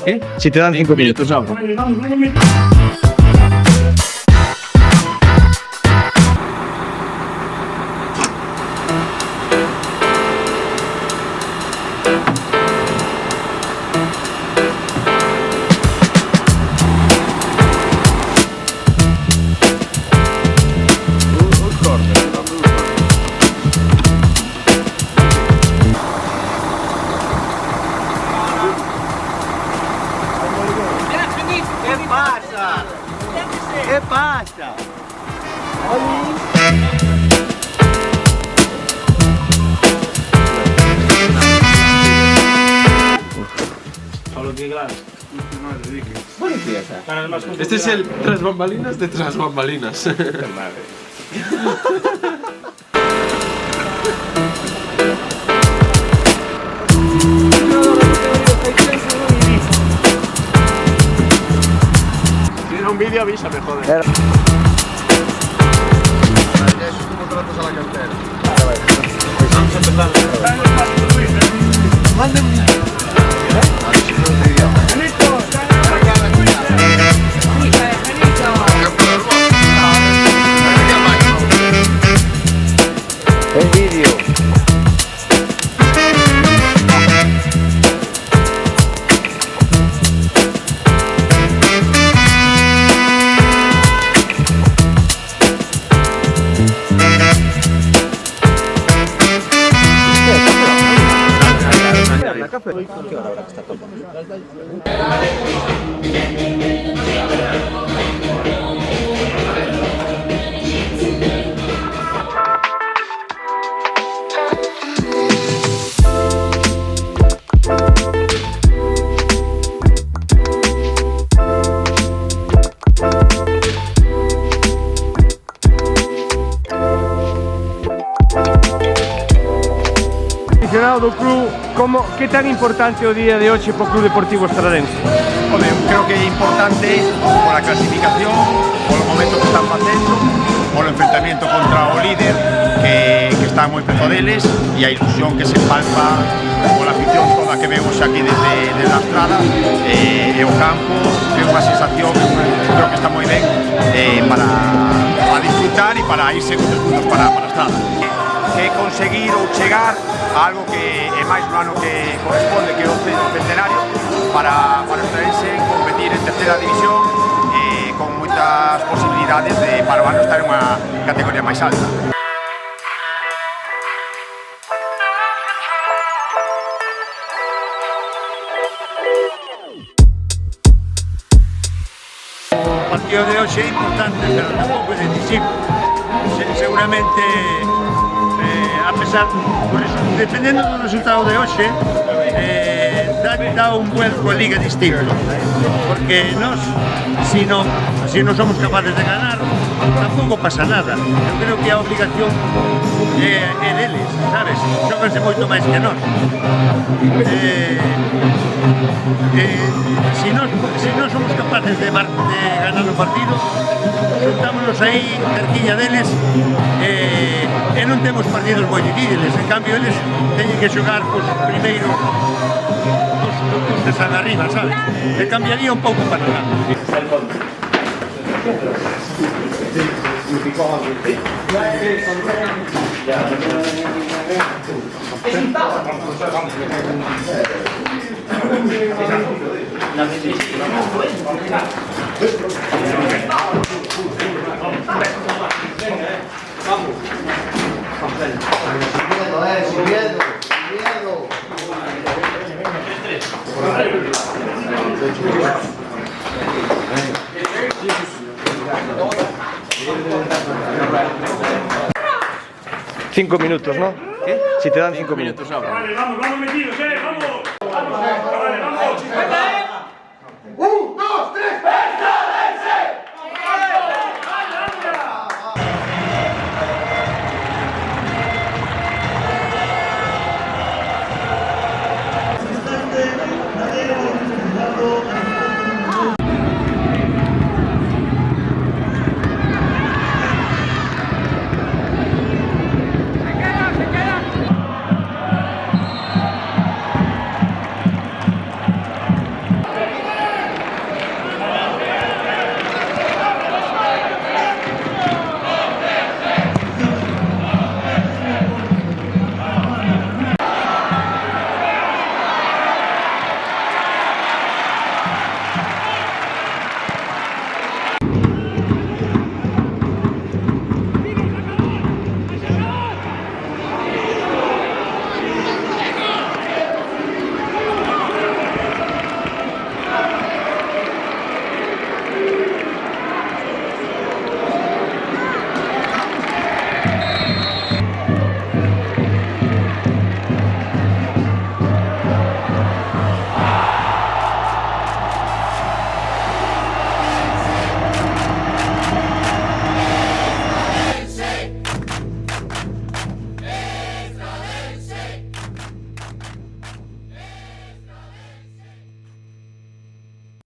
¿Qué? Si te dan 5 minutos, ¿no? ¿Qué pasa? Este es el tras bambalinas de tras bambalinas. Si tiene un vídeo, avísame, joder. ¿Cómo tratas a la cartera? Vamos a empezar. El vídeo. ¿Qué hora habrá que estar tomando? Do club, que tan importante o día de hoxe para o Club Deportivo Estradense? Home, creo que é importante pola clasificación, polo momento que están facendo, polo enfrentamento contra o líder que está moi prezo deles e a ilusión que se palpa pola afición toda que vemos aquí desde a estrada e o campo, é unha sensación, creo que está moi ben para disfrutar e para ir segundos puntos para a estrada. Que conseguir ou chegar a algo que é máis no ano que corresponde, que é o centenario, para o Estradense competir en terceira división con moitas posibilidades de para o ano estar en unha categoría máis alta. O partido de hoxe é importante, pero tampouco é decisivo. Seguramente a pesar, dependendo do resultado de hoxe, dá un vuelco a liga distinto, porque nós, si non somos capaces de ganar, tampouco pasa nada. Eu creo que a obligación é deles, sabes? Xóganse moito máis que nós. Si nós somos capaces de ganar o partido, juntámonos aí cerquiña deles e non temos partidos moi difíciles. En cambio, eles teñen que xogar cos primeiros dos que están arriba, sabes? E cambiaría un pouco para nada. Sin miedo. Cinco minutos, ¿no? ¿Qué? Si te dan 5 minutos. ¿no? Vale, vamos metidos, vamos. Vale, vamos. 1, 2, 3.